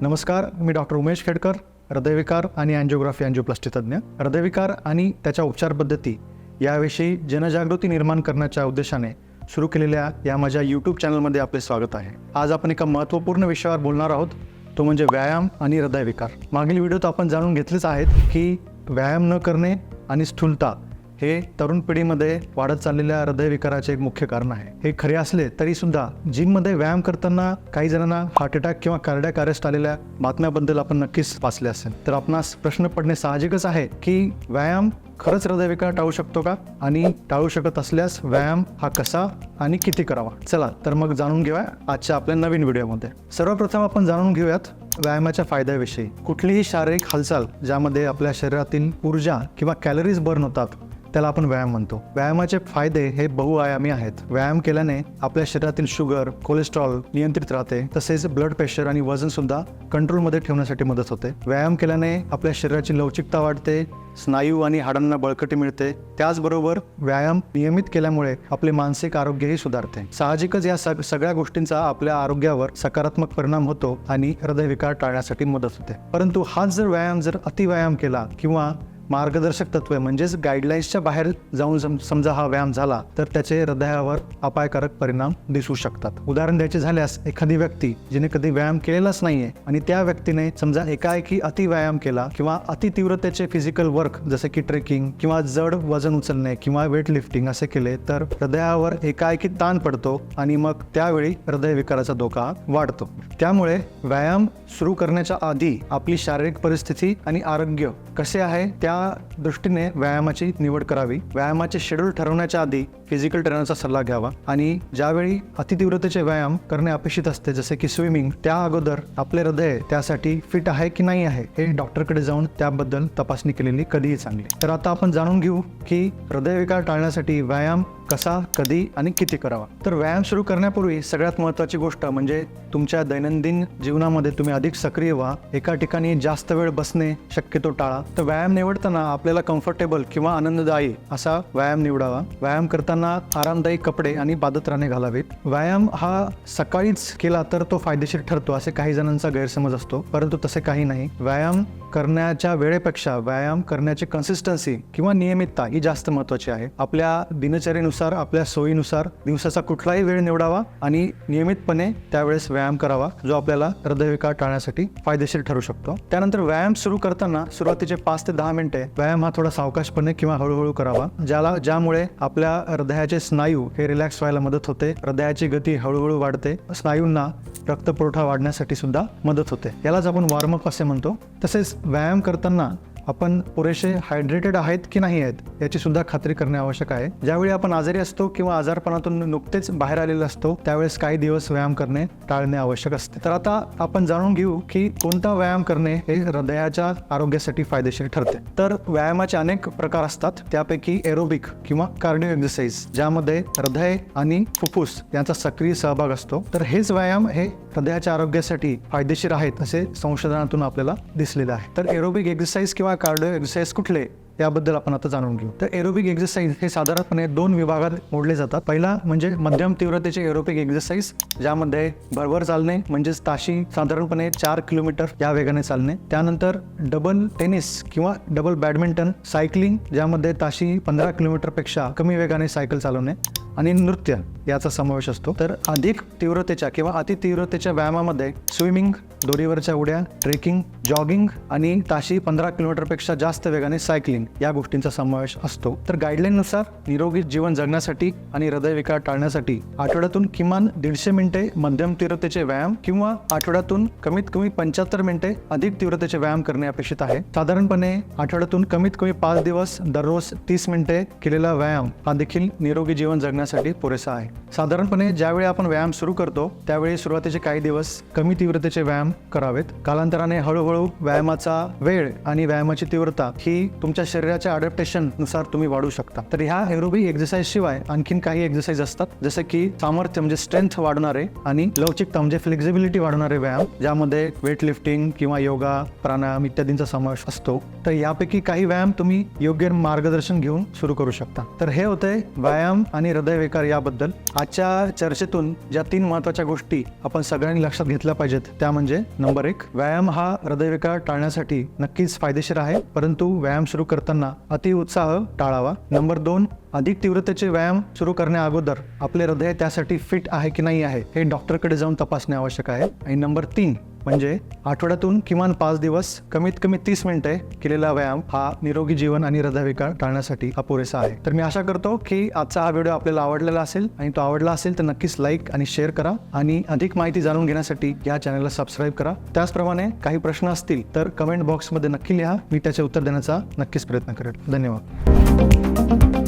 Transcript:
नमस्कार, मी डॉक्टर उमेश खेडकर, हृदयविकार आणि अँजिओग्राफी अँजिओप्लास्टी तज्ज्ञ. हृदयविकार आणि त्याच्या उपचार पद्धती याविषयी जनजागृती निर्माण करण्याच्या उद्देशाने सुरू केलेल्या या माझ्या यूट्यूब चॅनलमध्ये आपले स्वागत आहे. आज आपण एका महत्त्वपूर्ण विषयावर बोलणार आहोत, तो म्हणजे व्यायाम आणि हृदयविकार. मागील व्हिडिओत आपण जाणून घेतलेच आहेत की व्यायाम न करणे आणि स्थूलता हे तरुण पिढीमध्ये वाढत चाललेल्या हृदयविकाराचे एक मुख्य कारण आहे. हे खरे असले तरी सुद्धा जिममध्ये व्यायाम करताना काही जणांना हार्ट अटॅक किंवा कार्डियक अरेस्ट आलेल्या बातम्याबद्दल आपण नक्कीच वाचले असेल. तर आपणास प्रश्न पडणे साहजिकच आहे की व्यायाम खरंच हृदयविकार टाळू शकतो का, आणि टाळू शकत असल्यास व्यायाम हा कसा आणि किती करावा. चला तर मग जाणून घेऊया आजच्या आपल्या नवीन व्हिडिओमध्ये. सर्वप्रथम आपण जाणून घेऊयात व्यायामाच्या फायद्याविषयी. कुठलीही शारीरिक हालचाल ज्यामध्ये आपल्या शरीरातील ऊर्जा किंवा कॅलरीज बर्न होतात त्याला आपण व्यायाम म्हणतो. व्यायामाचे फायदे हे बहुआयामी आहेत. व्यायाम केल्याने आपल्या शरीरातील शुगर, कोलेस्ट्रॉल नियंत्रित राहते, तसेच ब्लड प्रेशर आणि वजन सुद्धा कंट्रोलमध्ये ठेवण्यासाठी मदत होते. व्यायाम केल्याने आपल्या शरीराची लवचिकता वाढते, स्नायू आणि हाडांना बळकटी मिळते. त्याचबरोबर व्यायाम नियमित केल्यामुळे आपले मानसिक आरोग्यही सुधारते. साहजिकच या सगळ्या गोष्टींचा आपल्या आरोग्यावर सकारात्मक परिणाम होतो आणि हृदयविकार टाळण्यासाठी मदत होते. परंतु हाच जर अतिव्यायाम केला किंवा मार्गदर्शक तत्वे म्हणजेच गाईडलाईन्सच्या बाहेर जाऊन समजा हा व्यायाम झाला तर त्याचे हृदयावर अपायकारक परिणाम दिसू शकतात. उदाहरण द्यायचे झाल्यास, एखादी व्यक्ती जिने कधी व्यायाम केलेलाच नाहीये आणि त्या व्यक्तीने समजा एकाएकी अतिव्यायाम केला किंवा अति तीव्रतेचे फिजिकल वर्क जसे की ट्रेकिंग किंवा जड वजन उचलणे किंवा वेट लिफ्टिंग असे केले तर हृदयावर एकाएकी ताण पडतो आणि मग त्यावेळी हृदयविकाराचा धोका वाढतो. त्यामुळे व्यायाम सुरू करण्याच्या आधी आपली शारीरिक परिस्थिती आणि आरोग्य कसे आहे त्या दृष्टीने व्यायामाची निवड करावी. व्यायामाचे शेड्यूल ठरवण्याच्या आधी फिजिकल ट्रेनरचा सल्ला घ्यावा आणि ज्यावेळी अतितीव्रतेचे व्यायाम करणे अपेक्षित असते जसे की स्विमिंग, त्या अगोदर आपले हृदय त्यासाठी फिट आहे की नाही आहे हे डॉक्टरकडे जाऊन त्याबद्दल तपासणी केलेली कधीही चांगली. तर आता आपण जाणून घेऊ की हृदयविकार टाळण्यासाठी व्यायाम कसा, कधी आणि किती करावा. तर व्यायाम सुरू करण्यापूर्वी सगळ्यात महत्त्वाची गोष्ट म्हणजे तुमच्या दैनंदिन जीवनामध्ये तुम्ही अधिक सक्रिय व्हा. एका ठिकाणी जास्त वेळ बसणे शक्यतो टाळा. तर व्यायाम निवडताना आपल्याला कम्फर्टेबल किंवा आनंददायी असा व्यायाम निवडावा. व्यायाम करताना आरामदायी कपडे आणि पादत्राणे घालावेत. व्यायाम हा सकाळीच केला तर तो फायदेशीर ठरतो असे काही जणांचा गैरसमज असतो, परंतु तसे काही नाही. व्यायाम करण्याच्या वेळेपेक्षा व्यायाम करण्याची कन्सिस्टन्सी किंवा नियमितता ही जास्त महत्त्वाची आहे. आपल्या दिनचर्येनुसार, आपल्या सोयीनुसार दिवसाचा कुठलाही वेळ निवडावा आणि नियमितपणे त्यावेळेस व्यायाम करावा, जो आपल्याला हृदयविकार टाळण्यासाठी फायदेशीर ठरू शकतो. त्यानंतर व्यायाम सुरू करताना सुरुवातीचे 5 ते 10 मिनिटे व्यायाम हा थोडा सावकाशपणे किंवा हळूहळू करावा, ज्यामुळे आपल्या हृदयाचे स्नायू हे रिलॅक्स व्हायला मदत होते. हृदयाची गती हळूहळू वाढते, स्नायूंना रक्तपुरवठा वाढण्यासाठी सुद्धा मदत होते. यालाच आपण वॉर्मअप असे म्हणतो. तसेच व्यायाम करताना आपण पुरेसे हायड्रेटेड आहेत की नाही आहेत याची सुद्धा खात्री करणे आवश्यक आहे. ज्यावेळी आपण आजारी असतो किंवा आजारपणातून नुकतेच बाहेर आलेलो असतो त्यावेळेस काही दिवस व्यायाम करणे टाळणे आवश्यक असते. तर आता आपण जाणून घेऊ की कोणता व्यायाम करणे हे हृदयाच्या आरोग्यासाठी फायदेशीर ठरते. तर व्यायामाचे अनेक प्रकार असतात, त्यापैकी एरोबिक किंवा कार्डिओ एक्सरसाइज ज्यामध्ये हृदय आणि फुफ्फुस यांचा सक्रिय सहभाग असतो. तर हेच व्यायाम हे हृदयाच्या आरोग्यासाठी फायदेशीर आहेत असे संशोधनातून आपल्याला दिसलेलं आहे. तर एरोबिक एक्सरसाइज किंवा कार्डिओ एक्सरसाइज कुठले याबद्दल आपण आता जाणून घेऊ. तर एरोबिक एक्सरसाइज हे साधारणपणे 2 विभागात मोडले जातात. पहिला म्हणजे मध्यम तीव्रतेचे एरोबिक एक्सरसाइज ज्यामध्ये भरभर चालणे म्हणजेच ताशी साधारणपणे 4 किलोमीटर या वेगाने चालणे. त्यानंतर डबल टेनिस किंवा डबल बॅडमिंटन, सायकलिंग ज्यामध्ये ताशी 15 किलोमीटरपेक्षा कमी वेगाने सायकल चालवणे आणि नृत्य याचा समावेश असतो. तर अधिक तीव्रतेच्या किंवा अतितीव्रतेच्या व्यायामामध्ये स्विमिंग, दोरीवरच्या उड्या, ट्रेकिंग, जॉगिंग आणि ताशी 15 किलोमीटरपेक्षा जास्त वेगाने सायकलिंग या गोष्टींचा समावेश असतो. तर गाईडलाईननुसार निरोगी जीवन जगण्यासाठी आणि हृदयविकार टाळण्यासाठी आठवड्यातून किमान 150 मिनिटे मध्यम तीव्रतेचे व्यायाम किंवा आठवड्यातून कमीत कमी 75 मिनिटे अधिक तीव्रतेचे व्यायाम करणे अपेक्षित आहे. साधारणपणे आठवड्यातून कमीत कमी 5 दिवस दररोज 30 मिनिटे केलेला व्यायाम हा देखील निरोगी जीवन जगण्यासाठी पुरेसा आहे. साधारणपणे ज्यावेळी आपण व्यायाम सुरू करतो त्यावेळी सुरुवातीचे काही दिवस कमी तीव्रतेचे व्यायाम करावेत. कालांतराने हळूहळू व्यायामाचा वेळ आणि व्यायामाची तीव्रता ही तुमच्या शरीराच्या अडॅप्टेशन नुसार तुम्ही वाढू शकता. तर ह्या एरोबिक एक्सरसाइज शिवाय आणखीन काही एक्सरसाइज असतात जसे की सामर्थ्य म्हणजे स्ट्रेंथ वाढवणारे आणि लवचिकता म्हणजे फ्लेक्झिबिलिटी वाढवणारे व्यायाम ज्यामध्ये वेट लिफ्टिंग किंवा योगा, प्राणायाम इत्यादींचा समावेश असतो. तर यापैकी काही व्यायाम तुम्ही योग्य मार्गदर्शन घेऊन सुरू करू शकता. तर हे होते व्यायाम आणि हृदय हृदयविकार याबद्दल. आजच्या चर्चेतून ज्या 3 महत्त्वाच्या गोष्टी आपण सगळ्यांनी लक्षात घेतल्या पाहिजेत त्या म्हणजे नंबर 1, व्यायाम हा हृदयविकार टाळण्यासाठी नक्कीच फायदेशीर आहे, परंतु व्यायाम सुरू करताना अतिउत्साह टाळावा. नंबर 2, अधिक तीव्रतेचे व्यायाम सुरू करण्या अगोदर आपले हृदय त्यासाठी फिट आहे की नाही आहे हे डॉक्टरकडे जाऊन तपासणे आवश्यक आहे. आणि नंबर 3 म्हणजे आठवड्यातून किमान 5 दिवस कमीत कमी 30 मिनिटे केलेला व्यायाम हा निरोगी जीवन आणि हृदयविकार टाळण्यासाठी पुरेसा आहे. तर मी आशा करतो की आजचा हा व्हिडिओ आपल्याला आवडलेला असेल, आणि तो आवडला असेल तर नक्कीच लाईक आणि शेअर करा, आणि अधिक माहिती जाणून घेण्यासाठी या चॅनलला सबस्क्राईब करा. त्याचप्रमाणे काही प्रश्न असतील तर कमेंट बॉक्समध्ये नक्की लिहा, मी त्याचे उत्तर देण्याचा नक्कीच प्रयत्न करेन. धन्यवाद.